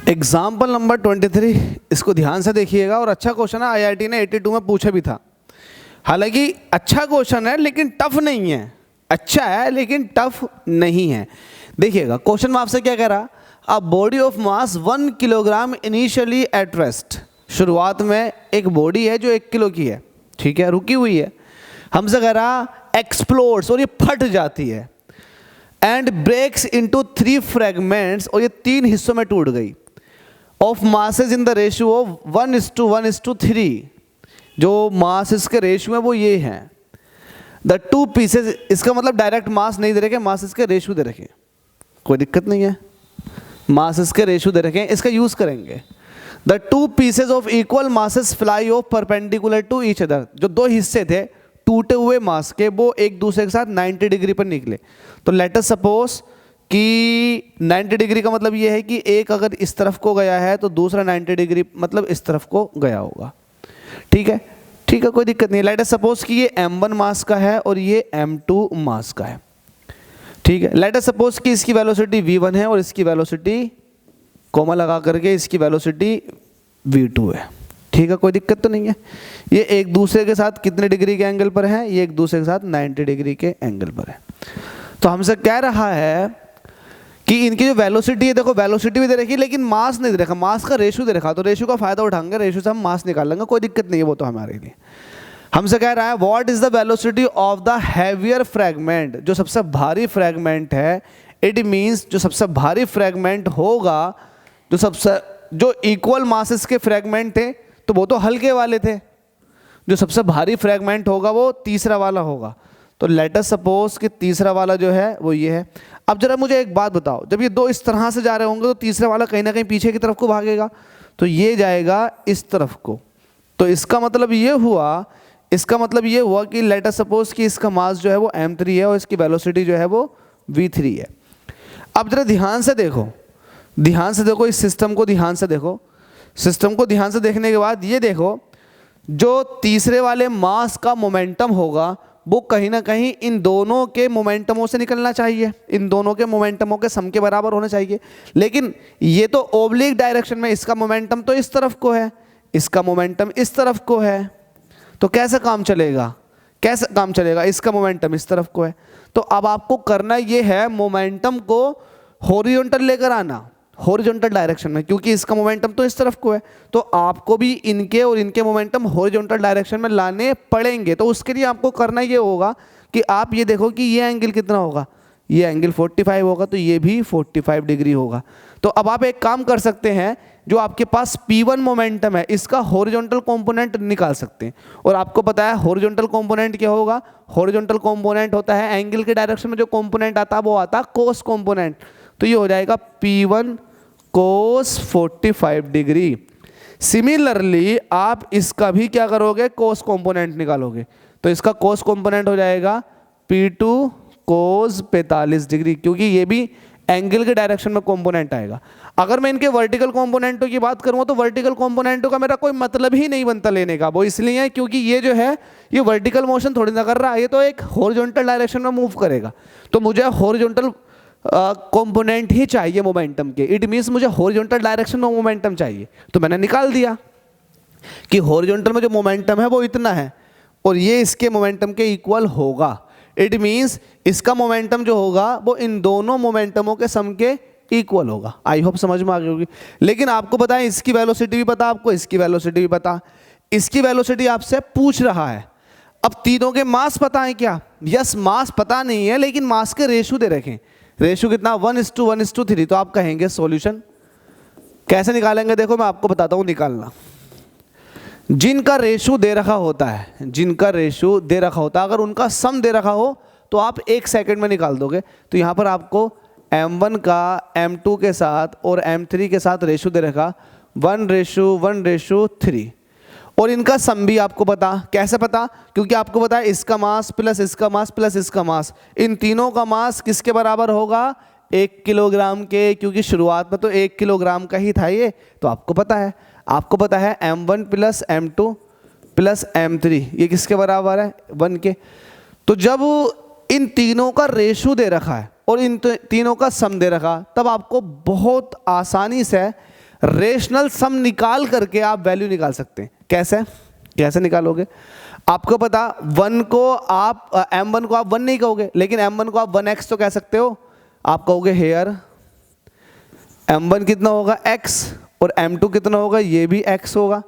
Example number 23, इसको ध्यान से देखिएगा और अच्छा क्वेश्चन है, आईआईटी ने 82 में पूछा भी था। हालांकि अच्छा क्वेश्चन है लेकिन टफ नहीं है, अच्छा है लेकिन टफ नहीं है। देखिएगा क्वेश्चन में आपसे क्या कह रहा, a body of mass 1 kilogram initially at rest. शुरुआत में एक बॉडी है जो 1 किलो की है, ठीक है, रुकी हुई है। हमसे कह रहा एक्सप्लोड्स, और ये फट जाती है, एंड ब्रेक्स इनटू 3 फ्रेगमेंट्स, और ये 3 हिस्सों में टूट गई, of masses in the ratio of 1:1:3। जो मास इसके रेशियो है वो ये हैं। द 2 पीसेज, इसका मतलब डायरेक्ट मास नहीं दे रखे, मास इसके रेशियो दे रखे, कोई दिक्कत नहीं है, मास इसके रेशियो दे रखे, इसका यूज करेंगे। The 2 pieces of equal masses fly off perpendicular to each other. जो 2 हिस्से थे टूटे हुए मास के, वो एक दूसरे के साथ 90 डिग्री पर निकले। तो लेट अस सपोज कि 90 डिग्री का मतलब ये है कि एक अगर इस तरफ को गया है तो दूसरा 90 डिग्री मतलब इस तरफ को गया होगा, ठीक है, ठीक है, कोई दिक्कत नहीं। लेट अस सपोज कि ये m1 मास का है और ये m2 मास का है, ठीक है। लेट अस सपोज कि इसकी वेलोसिटी v1 है और इसकी वेलोसिटी कोमा लगा करके इसकी वेलोसिटी v2 है, ठीक है, कोई दिक्कत तो नहीं है। ये एक दूसरे के साथ कितने डिग्री के एंगल पर है, ये एक दूसरे के साथ 90 डिग्री के एंगल पर है। तो हमसे कह रहा है कि इनकी जो वेलोसिटी है, देखो वेलोसिटी भी दे रखी है लेकिन मास नहीं दे रखा, मास का रेशियो दे रखा। तो रेशियो का फायदा उठाएंगे, रेशियो से हम मास निकाल लेंगे, कोई दिक्कत नहीं है वो तो हमारे लिए। हमसे कह रहा है what is the velocity of the heavier fragment, जो सबसे भारी फ्रैगमेंट है। इट मीन्स जो सबसे भारी फ्रैगमेंट होगा, जो इक्वल मासेस के फ्रैगमेंट थे तो वो तो हल्के वाले थे, जो सबसे भारी फ्रैगमेंट होगा वो तीसरा वाला होगा। तो लेट अस सपोज कि तीसरा वाला जो है वो ये है। अब जरा मुझे एक बात बताओ, जब ये 2 इस तरह से जा रहे होंगे तो तीसरा वाला कहीं ना कहीं पीछे की तरफ को भागेगा, तो ये जाएगा इस तरफ को। तो इसका मतलब ये हुआ कि लेट अस सपोज कि इसका मास जो है वो m3 है और इसकी वेलोसिटी जो है वो v3 है। अब जरा ध्यान से देखो इस सिस्टम को, ध्यान से देखो सिस्टम को। ध्यान से देखने के बाद ये देखो, जो तीसरे वाले मास का मोमेंटम होगा वो कहीं ना कहीं इन दोनों के मोमेंटमों से निकलना चाहिए, इन दोनों के मोमेंटमों के सम के बराबर होना चाहिए। लेकिन ये तो ओब्लिक डायरेक्शन में, इसका मोमेंटम तो इस तरफ को है, इसका मोमेंटम इस तरफ को है, तो कैसे काम चलेगा, इसका मोमेंटम इस तरफ को है। तो अब आपको करना ये है मोमेंटम को हॉरिजॉन्टल लेकर आना, हॉरिजॉन्टल डायरेक्शन में, क्योंकि इसका मोमेंटम तो इस तरफ को है, तो आपको भी इनके और इनके मोमेंटम हॉरिजॉन्टल डायरेक्शन में लाने पड़ेंगे। तो उसके लिए आपको करना ये होगा कि आप ये देखो कि ये एंगल कितना होगा, ये एंगल 45 होगा, तो ये भी 45 डिग्री होगा। तो अब आप एक काम कर सकते हैं, जो आपके पास P1 मोमेंटम है इसका हॉरिजॉन्टल कंपोनेंट निकाल सकते हैं। और आपको पता है हॉरिजॉन्टल कंपोनेंट क्या होगा, हॉरिजॉन्टल कंपोनेंट होता है एंगल के डायरेक्शन में जो कंपोनेंट आता है वो आता है कोस कंपोनेंट। तो ये हो जाएगा P1 कोस 45 डिग्री। सिमिलरली आप इसका भी क्या करोगे, कोस कंपोनेंट निकालोगे, तो इसका कोस कंपोनेंट हो जाएगा P2 कोस 45 डिग्री, क्योंकि ये भी एंगल के डायरेक्शन में कंपोनेंट आएगा। अगर मैं इनके वर्टिकल कंपोनेंटों की बात करूँ तो वर्टिकल कंपोनेंटों का मेरा कोई मतलब ही नहीं बनता लेने का। वो इसलिए है क्योंकि ये जो है ये वर्टिकल मोशन थोड़ी ना कर रहा है, ये तो एक हॉरिजॉन्टल डायरेक्शन में मूव करेगा। तो मुझे हॉरिजॉन्टल कंपोनेंट ही चाहिए मोमेंटम के। इट मीन्स मुझे हॉरिजॉन्टल डायरेक्शन में मोमेंटम चाहिए, तो मैंने निकाल दिया कि हॉरिजॉन्टल में जो मोमेंटम है वो इतना है और ये इसके मोमेंटम के इक्वल होगा। इट मीन्स इसका मोमेंटम जो होगा वो इन दोनों मोमेंटमों के सम के इक्वल होगा। आई होप समझ में आ गई होगी। लेकिन आपको पता है इसकी वेलोसिटी भी पता, आपको इसकी वेलोसिटी भी पता। इसकी वेलोसिटी आपसे पूछ रहा है। अब तीनों के मास पता है क्या? यस, मास पता नहीं है लेकिन मास के रेशो दे रखें। रेशो कितना? 1:1:3। तो आप कहेंगे सॉल्यूशन कैसे निकालेंगे? देखो मैं आपको बताता हूँ निकालना। जिनका रेशो दे रखा होता है, अगर उनका सम दे रखा हो तो आप 1 सेकंड में निकाल दोगे। तो यहाँ पर आपको m1 का m2 के साथ और m3 के साथ रेशो दे रखा 1:1:3 और इनका सम भी आपको पता। कैसे पता? क्योंकि आपको पता है इसका मास प्लस इसका मास प्लस इसका मास, इन तीनों का मास किसके बराबर होगा? 1 किलोग्राम के, क्योंकि शुरुआत में तो 1 किलोग्राम का ही था ये। तो आपको पता है m1 plus m2 plus m3 ये किसके बराबर है? 1 के। तो जब इन तीनों का रेशो दे रखा है और इन तीनों का सम दे रखा, तब आपको बहुत आसानी से रेशनल सम निकाल करके आप वैल्यू निकाल सकते हैं। कैसे कैसे निकालोगे? आपको पता m1 को आप 1 नहीं कहोगे, लेकिन m1 को आप 1x तो कह सकते हो। आप कहोगे हेयर m1 कितना होगा x, और m2 कितना होगा, ये भी x होगा,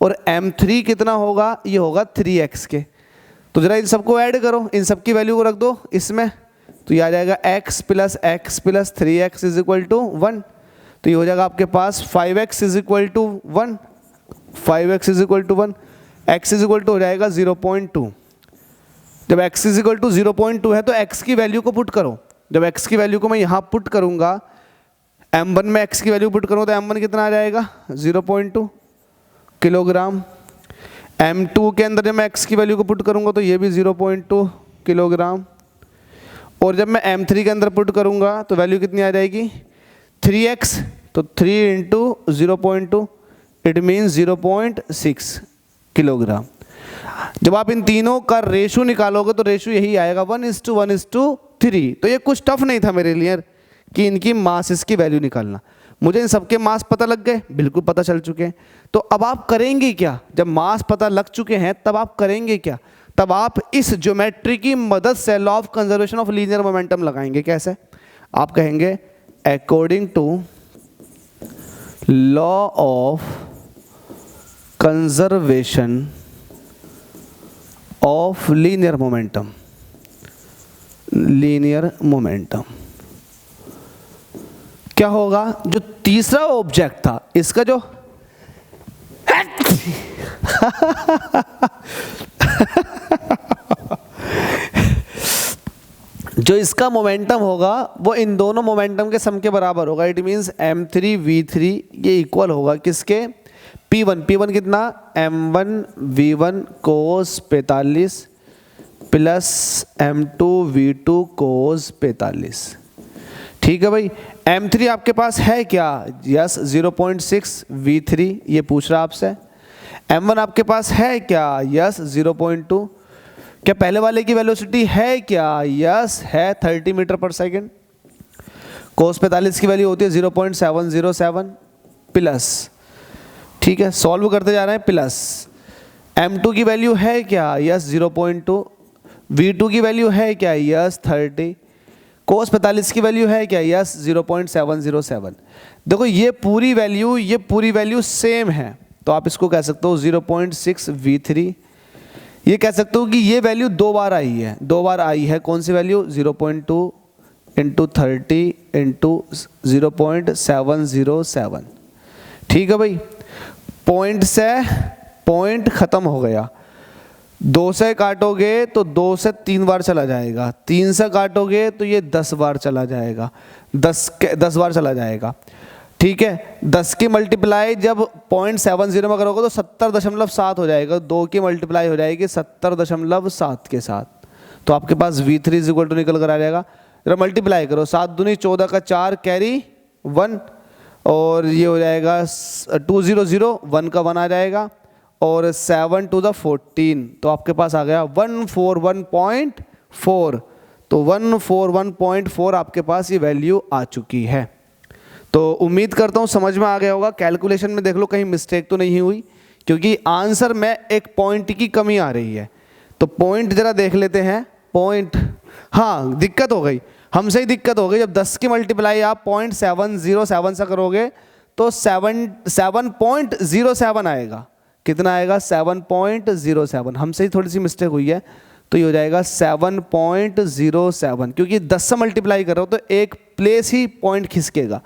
और m3 कितना होगा, ये होगा 3x के। तो जरा इन सबको ऐड करो, इन सब की वैल्यू को रख दो इसमें, तो ये आ जाएगा x plus 3x is equal to 1। तो ये हो जाएगा आपके पास 5x is equal to 1, 5x is equal to 1, x is equal to हो जाएगा 0.2। जब x इज इक्वल टू 0.2 है तो x की वैल्यू को पुट करो। जब x की वैल्यू को मैं यहाँ पुट करूँगा, m1 में x की वैल्यू पुट करूँ तो m1 कितना आ जाएगा 0.2 किलोग्राम। m2 के अंदर जब मैं x की वैल्यू को पुट करूँगा तो ये भी 0.2 किलोग्राम, और जब मैं m3 के अंदर पुट करूँगा तो वैल्यू कितनी आ जाएगी 3x, तो 3 इंटू 0.2 इट मीन्स 0.6 किलोग्राम। जब आप इन तीनों का रेशो निकालोगे तो रेशो यही आएगा 1:1:3। तो ये कुछ टफ नहीं था मेरे लिए कि इनकी मासेस की वैल्यू निकालना। मुझे इन सबके मास पता लग गए, बिल्कुल पता चल चुके हैं। तो अब आप करेंगे क्या? जब मास पता लग चुके हैं तब आप करेंगे क्या? तब आप इस ज्योमेट्री की मदद से law of conservation of linear momentum लगाएंगे। कैसे? आप कहेंगे according to law of conservation of linear momentum, linear momentum क्या होगा? जो तीसरा ऑब्जेक्ट था इसका जो जो इसका मोमेंटम होगा वो इन दोनों मोमेंटम के सम के बराबर होगा। इट मीन्स m3 v3 ये इक्वल होगा किसके? p1 कितना m1 v1 cos 45 plus m2 v2 cos 45। ठीक है भाई। m3 आपके पास है क्या? यस 0.6 v3 ये पूछ रहा आपसे। m1 आपके पास है क्या? यस 0.2। क्या पहले वाले की वेलोसिटी है क्या? यस है 30 मीटर पर सेकेंड। cos 45 की वैल्यू होती है 0.707 प्लस, ठीक है सॉल्व करते जा रहे हैं, प्लस m2 की वैल्यू है क्या? यस 0.2। v2 की वैल्यू है क्या? यस 30। cos 45 की वैल्यू है क्या? यस 0.707। देखो ये पूरी वैल्यू सेम है, तो आप इसको कह सकते हो 0.6 v3। ये कह सकते हो कि ये वैल्यू दो बार आई है। कौन सी वैल्यू? 0.2 into 30 into 0.707। ठीक है भाई। पॉइंट से पॉइंट खत्म हो गया। 2 से काटोगे तो 2 से 3 बार चला जाएगा, 3 से काटोगे तो ये 10 बार चला जाएगा, 10 बार चला जाएगा। ठीक है। 10 की मल्टीप्लाई जब 0.70 में करोगे तो 70.7 हो जाएगा। 2 की मल्टीप्लाई हो जाएगी 70.7 के साथ, तो आपके पास v3 इज इक्वल टू निकल कर आ जाएगा। जरा मल्टीप्लाई करो, 7 दूनी 14 का 4 कैरी 1, और ये हो जाएगा 200 1 का 1 आ जाएगा, और 7 to the 14, तो आपके पास आ गया 141.4। तो 141.4 आपके पास ये वैल्यू आ चुकी है। तो उम्मीद करता हूँ समझ में आ गया होगा। कैलकुलेशन में देख लो कहीं मिस्टेक तो नहीं हुई, क्योंकि आंसर में एक पॉइंट की कमी आ रही है। तो पॉइंट जरा देख लेते हैं। पॉइंट, हाँ दिक्कत हो गई, हमसे ही दिक्कत हो गई। जब 10 की मल्टीप्लाई आप 0.707 से करोगे तो 7.07 आएगा। कितना आएगा? 7.07। हमसे ही थोड़ी सी मिस्टेक हुई है, तो ये हो जाएगा 7.07, क्योंकि 10 से मल्टीप्लाई कर रहे हो तो एक प्लेस ही पॉइंट खिसकेगा,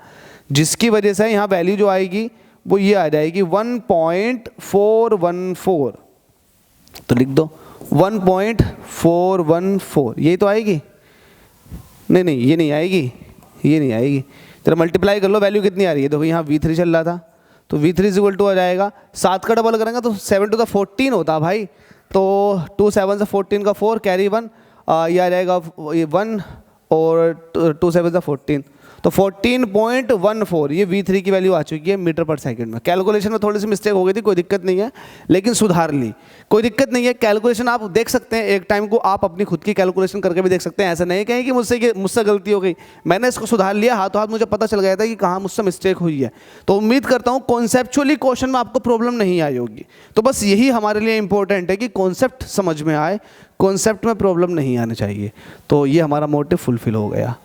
जिसकी वजह से यहाँ वैल्यू जो आएगी वो ये आ जाएगी 1.414। तो लिख दो 1.414, यही तो आएगी। नहीं ये नहीं आएगी, जरा मल्टीप्लाई कर लो, वैल्यू कितनी आ रही है? देखो यहाँ v3 चल रहा था, तो v3 इज इक्वल टू आ जाएगा, 7 का डबल करेंगे तो 7 to the 14 होता भाई। तो 2 7 से 14 का 4 कैरी 1, ये आ जाएगा ये 1, और 2 7 से 14, तो 14.14 ये V3 की वैल्यू आ चुकी है मीटर पर सेकंड में। कैलकुलेशन में थोड़ी सी मिस्टेक हो गई थी, कोई दिक्कत नहीं है, लेकिन सुधार ली, कोई दिक्कत नहीं है। कैलकुलेशन आप देख सकते हैं, एक टाइम को आप अपनी खुद की कैलकुलेशन करके भी देख सकते हैं। ऐसा नहीं कहें कि मुझसे गलती हो गई, मैंने इसको सुधार लिया, हाथों हाथ मुझे पता चल गया था कि कहाँ मुझसे मिस्टेक हुई है। तो उम्मीद करता हूँ कॉन्सेप्चुअली क्वेश्चन में आपको प्रॉब्लम नहीं आई होगी। तो बस यही हमारे लिए इंपॉर्टेंट है कि कॉन्सेप्ट समझ में आए, कॉन्सेप्ट में प्रॉब्लम नहीं आनी चाहिए। तो ये हमारा मोटिव फुलफिल हो गया।